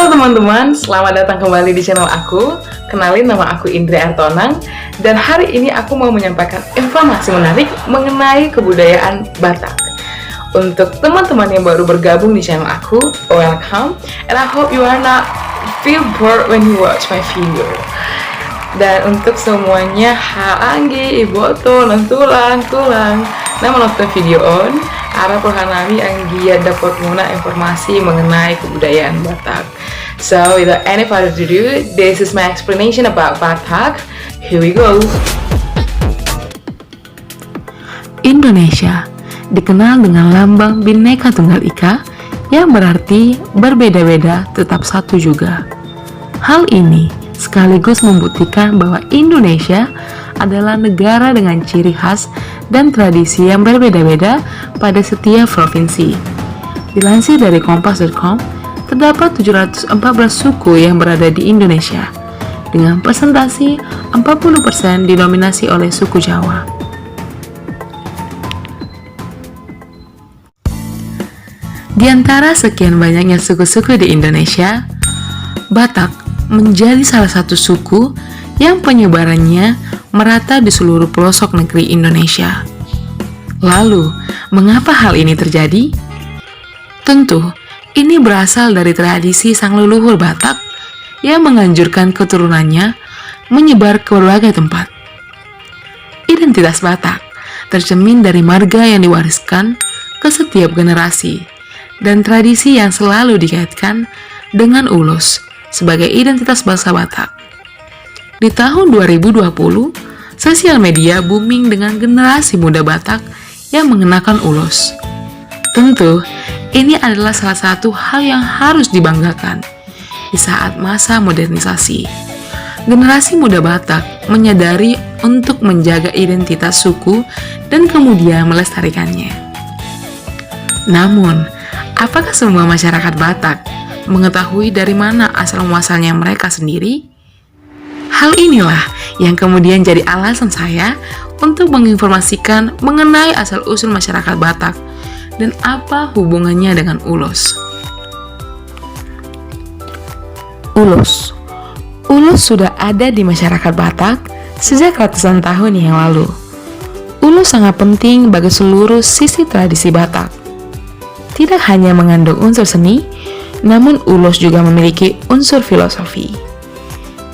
Halo teman-teman, selamat datang kembali di channel aku. Kenalin, nama aku Indri Artonang. Dan hari ini aku mau menyampaikan informasi menarik mengenai kebudayaan Batak. Untuk teman-teman yang baru bergabung di channel aku, welcome. And I hope you are not feel bored when you watch my video. Dan untuk semuanya, haanggi, iboto, nantulang, tulang. Nah, menonton video on, Ara Perhanami Anggia dapat menggunakan informasi mengenai kebudayaan Batak. So, without any further ado, this is my explanation about Batak. Here we go. Indonesia dikenal dengan lambang Bhinneka Tunggal Ika yang berarti berbeda-beda tetap satu juga. Hal ini sekaligus membuktikan bahwa Indonesia adalah negara dengan ciri khas dan tradisi yang berbeda-beda pada setiap provinsi. Dilansir dari kompas.com, terdapat 714 suku yang berada di Indonesia, dengan presentasi 40% didominasi oleh suku Jawa. Di antara sekian banyaknya suku-suku di Indonesia, Batak menjadi salah satu suku yang penyebarannya merata di seluruh pelosok negeri Indonesia. Lalu, mengapa hal ini terjadi? Tentu, ini berasal dari tradisi sang leluhur Batak yang menganjurkan keturunannya menyebar ke berbagai tempat. Identitas Batak tercermin dari marga yang diwariskan ke setiap generasi dan tradisi yang selalu dikaitkan dengan ulus sebagai identitas bangsa Batak. Di tahun 2020, sosial media booming dengan generasi muda Batak yang mengenakan ulos. Tentu, ini adalah salah satu hal yang harus dibanggakan di saat masa modernisasi. Generasi muda Batak menyadari untuk menjaga identitas suku dan kemudian melestarikannya. Namun, apakah semua masyarakat Batak mengetahui dari mana asal-muasalnya mereka sendiri? Hal inilah yang kemudian jadi alasan saya untuk menginformasikan mengenai asal-usul masyarakat Batak dan apa hubungannya dengan ulos. Ulus sudah ada di masyarakat Batak sejak ratusan tahun yang lalu. Ulus sangat penting bagi seluruh sisi tradisi Batak. Tidak hanya mengandung unsur seni, namun ulus juga memiliki unsur filosofi.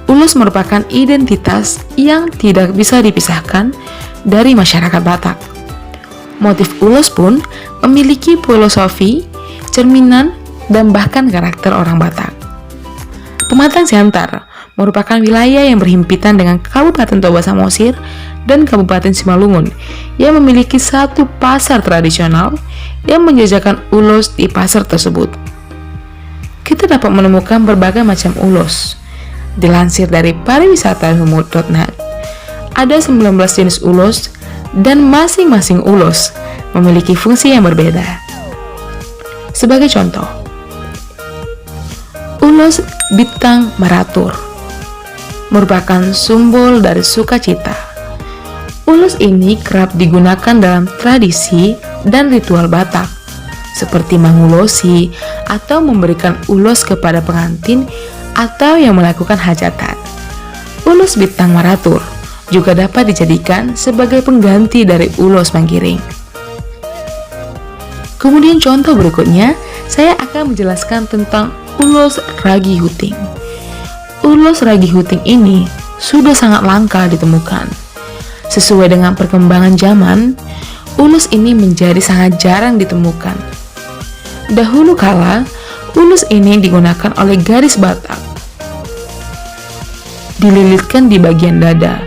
Ulus merupakan identitas yang tidak bisa dipisahkan dari masyarakat Batak. Motif ulus pun memiliki filosofi, cerminan, dan bahkan karakter orang Batak. Pematang Siantar merupakan wilayah yang berhimpitan dengan Kabupaten Toba Samosir dan Kabupaten Simalungun yang memiliki satu pasar tradisional yang menjajakan ulus di pasar tersebut. Kita dapat menemukan berbagai macam ulus. Dilansir dari pariwisata.net, ada 19 jenis ulus dan masing-masing ulus memiliki fungsi yang berbeda. Sebagai contoh, ulus Bintang Maratur merupakan simbol dari sukacita. Ulus ini kerap digunakan dalam tradisi dan ritual Batak, seperti mangulosi atau memberikan ulos kepada pengantin atau yang melakukan hajatan. Ulus Bintang Maratur juga dapat dijadikan sebagai pengganti dari ulos Manggiring. Kemudian contoh berikutnya, saya akan menjelaskan tentang ulus Ragi Huting. Ulus Ragi Huting ini sudah sangat langka ditemukan. Sesuai dengan perkembangan zaman, ulus ini menjadi sangat jarang ditemukan. Dahulu kala, ulus ini digunakan oleh gadis Batak, dililitkan di bagian dada.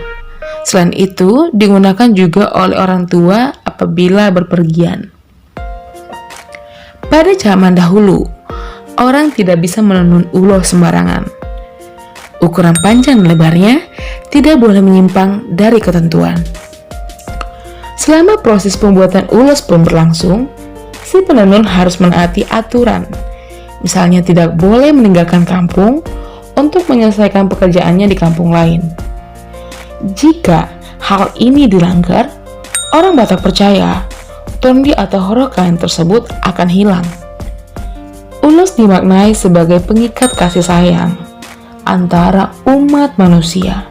Selain itu, digunakan juga oleh orang tua apabila berpergian. Pada zaman dahulu, orang tidak bisa menenun ulos sembarangan. Ukuran panjang dan lebarnya tidak boleh menyimpang dari ketentuan. Selama proses pembuatan ulos pun berlangsung, si penenun harus menaati aturan. Misalnya tidak boleh meninggalkan kampung untuk menyelesaikan pekerjaannya di kampung lain. Jika hal ini dilanggar, orang Batak percaya tondi atau horokan tersebut akan hilang. Ulos dimaknai sebagai pengikat kasih sayang antara umat manusia.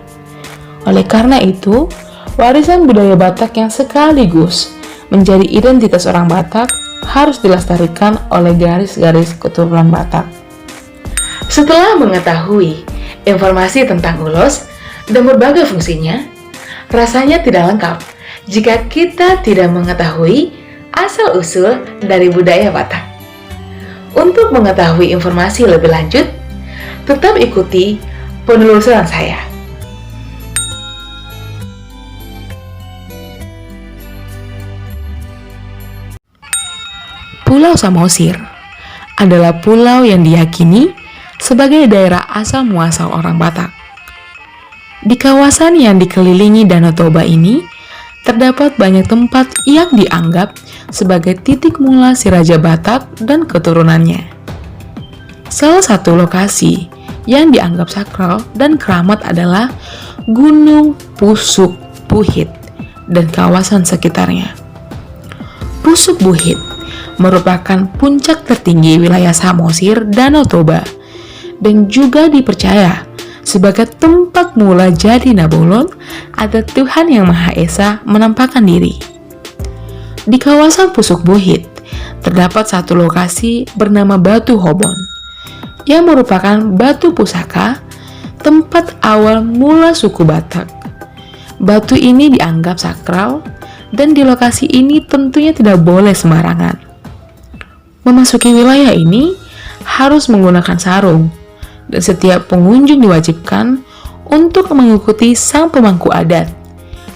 Oleh karena itu, warisan budaya Batak yang sekaligus menjadi identitas orang Batak harus dilestarikan oleh garis-garis keturunan Batak. Setelah mengetahui informasi tentang ulos dan berbagai fungsinya, rasanya tidak lengkap jika kita tidak mengetahui asal-usul dari budaya Batak. Untuk mengetahui informasi lebih lanjut, tetap ikuti penelusuran saya. Pulau Samosir adalah pulau yang diyakini sebagai daerah asal muasal orang Batak. Di kawasan yang dikelilingi Danau Toba ini, terdapat banyak tempat yang dianggap sebagai titik mula si Raja Batak dan keturunannya. Salah satu lokasi yang dianggap sakral dan keramat adalah Gunung Pusuk Buhit dan kawasan sekitarnya. Pusuk Buhit merupakan puncak tertinggi wilayah Samosir Danau Toba dan juga dipercaya sebagai tempat mula jadi Nabolon atau Tuhan Yang Maha Esa menampakkan diri. Di kawasan Pusuk Buhit terdapat satu lokasi bernama Batu Hobon yang merupakan batu pusaka tempat awal mula suku Batak. Batu ini dianggap sakral dan di lokasi ini tentunya tidak boleh sembarangan. Memasuki wilayah ini harus menggunakan sarung dan setiap pengunjung diwajibkan untuk mengikuti sang pemangku adat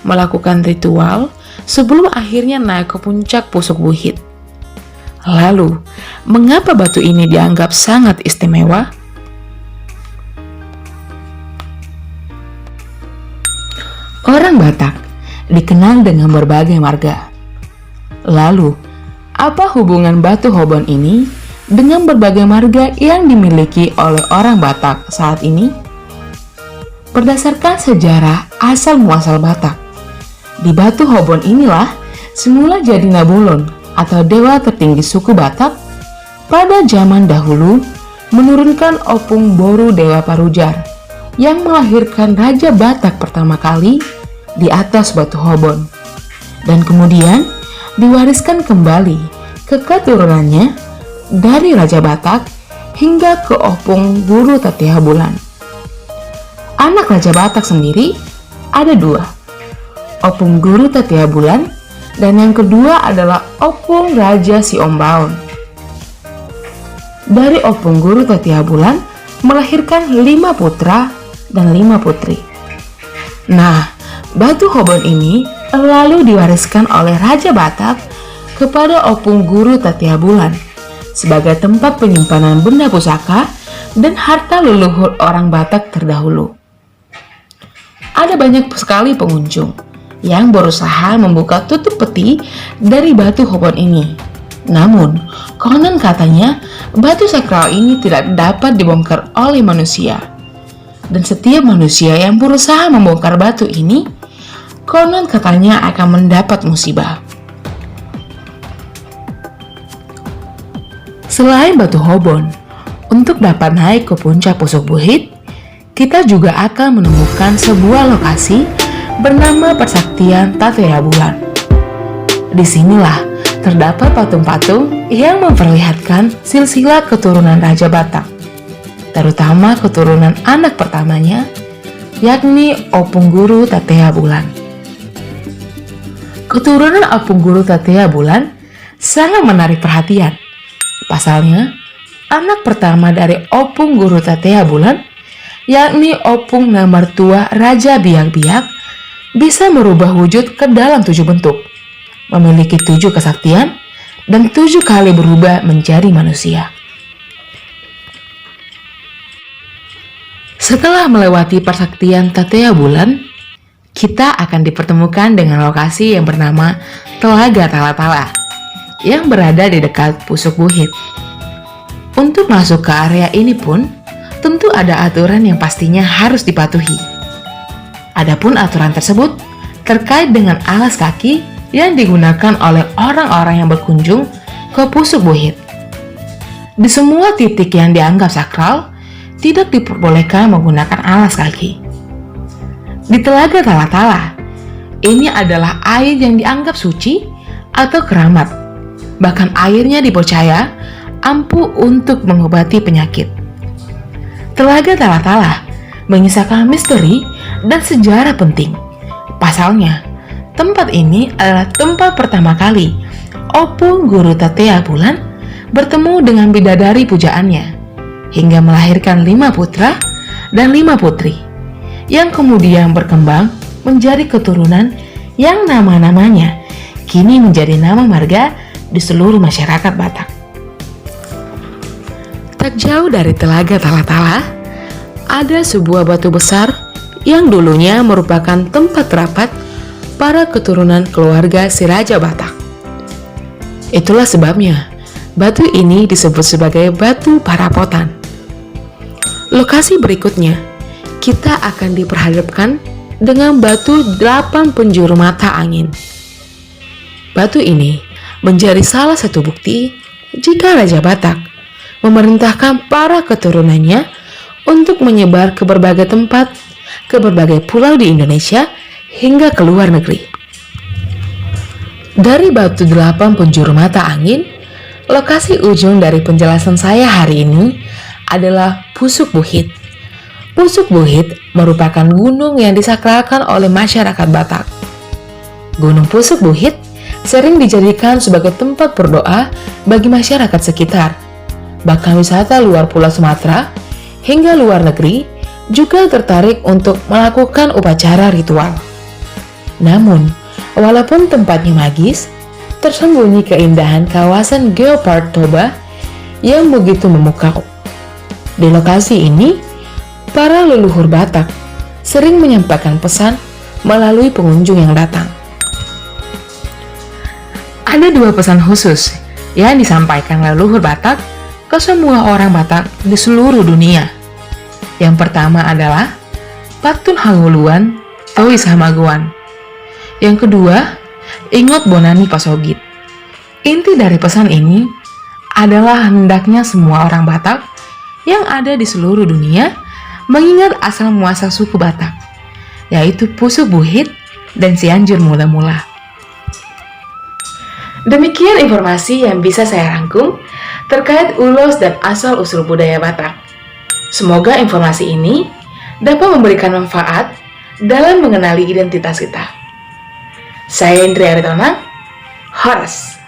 melakukan ritual sebelum akhirnya naik ke puncak Pusuk Buhit. Lalu, mengapa batu ini dianggap sangat istimewa? Orang Batak dikenal dengan berbagai marga. Lalu, apa hubungan Batu Hobon ini dengan berbagai marga yang dimiliki oleh orang Batak saat ini? Berdasarkan sejarah asal-muasal Batak, di Batu Hobon inilah semula jadi Nabolon atau dewa tertinggi suku Batak pada zaman dahulu menurunkan Opung Boru Dewa Parujar yang melahirkan Raja Batak pertama kali di atas Batu Hobon dan kemudian diwariskan kembali ke keturunannya dari Raja Batak hingga ke Opung Guru Tatiha Bulan. Anak Raja Batak sendiri ada dua, Opung Guru Tatiha Bulan dan yang kedua adalah Opung Raja Siombaon. Dari Opung Guru Tatiha Bulan melahirkan 5 putra dan 5 putri. Nah, Batu Hobon ini lalu diwariskan oleh Raja Batak kepada Opung Guru Tatiha Bulan sebagai tempat penyimpanan benda pusaka dan harta leluhur orang Batak terdahulu. Ada banyak sekali pengunjung yang berusaha membuka tutup peti dari Batu Hobon ini. Namun, konon katanya batu sakral ini tidak dapat dibongkar oleh manusia. Dan setiap manusia yang berusaha membongkar batu ini, konon katanya akan mendapat musibah. Selain Batu Hobon, untuk dapat naik ke puncak Pusuk Buhit, kita juga akan menemukan sebuah lokasi bernama Persaktian Tatiha Bulan. Disinilah terdapat patung-patung yang memperlihatkan silsilah keturunan Raja Batak, terutama keturunan anak pertamanya, yakni Opung Guru Tatiha Bulan. Keturunan Opung Guru Tatiha Bulan sangat menarik perhatian. Pasalnya, anak pertama dari Opung Guru Tatiha Bulan, yakni Opung Namartua Raja Biak-Biak, bisa merubah wujud ke dalam 7 bentuk, memiliki 7 kesaktian, dan 7 kali berubah menjadi manusia. Setelah melewati Persaktian Tatiha Bulan, kita akan dipertemukan dengan lokasi yang bernama Telaga Tala-Tala yang berada di dekat Pusuk Buhit. Untuk masuk ke area ini pun tentu ada aturan yang pastinya harus dipatuhi. Adapun aturan tersebut terkait dengan alas kaki yang digunakan oleh orang-orang yang berkunjung ke Pusuk Buhit. Di semua titik yang dianggap sakral, tidak diperbolehkan menggunakan alas kaki. Di Telaga Talatala, ini adalah air yang dianggap suci atau keramat. Bahkan airnya dipercaya ampuh untuk mengobati penyakit. Telaga Talatala menyisakan misteri dan sejarah penting. Pasalnya, tempat ini adalah tempat pertama kali Opung Guru Tatea Bulan bertemu dengan bidadari pujaannya hingga melahirkan 5 putra dan 5 putri yang kemudian berkembang menjadi keturunan yang nama-namanya kini menjadi nama marga di seluruh masyarakat Batak. Tak jauh dari Telaga Talatala, ada sebuah batu besar yang dulunya merupakan tempat rapat para keturunan keluarga si Raja Batak. Itulah sebabnya batu ini disebut sebagai batu parapotan. Lokasi berikutnya, kita akan diperhadapkan dengan batu 8 penjuru mata angin. Batu ini menjadi salah satu bukti jika Raja Batak memerintahkan para keturunannya untuk menyebar ke berbagai tempat, ke berbagai pulau di Indonesia, hingga ke luar negeri. Dari batu 8 penjuru mata angin, lokasi ujung dari penjelasan saya hari ini adalah Pusuk Buhit. Pusuk Buhit merupakan gunung yang disakralkan oleh masyarakat Batak. Gunung Pusuk Buhit sering dijadikan sebagai tempat berdoa bagi masyarakat sekitar. Bahkan wisata luar Pulau Sumatera hingga luar negeri juga tertarik untuk melakukan upacara ritual. Namun, walaupun tempatnya magis, tersembunyi keindahan kawasan Geopark Toba yang begitu memukau. Di lokasi ini, para leluhur Batak sering menyampaikan pesan melalui pengunjung yang datang. Ada 2 pesan khusus yang disampaikan leluhur Batak ke semua orang Batak di seluruh dunia. Yang pertama adalah Patun Hanguluan Toi Samaguan. Yang kedua, Ingot Bonani Pasogit. Inti dari pesan ini adalah hendaknya semua orang Batak yang ada di seluruh dunia mengingat asal muasal suku Batak, yaitu Pusuk Buhit dan Cianjur Mula-Mula. Demikian informasi yang bisa saya rangkum terkait ulos dan asal-usul budaya Batak. Semoga informasi ini dapat memberikan manfaat dalam mengenali identitas kita. Saya Indri Aritonang, Horas.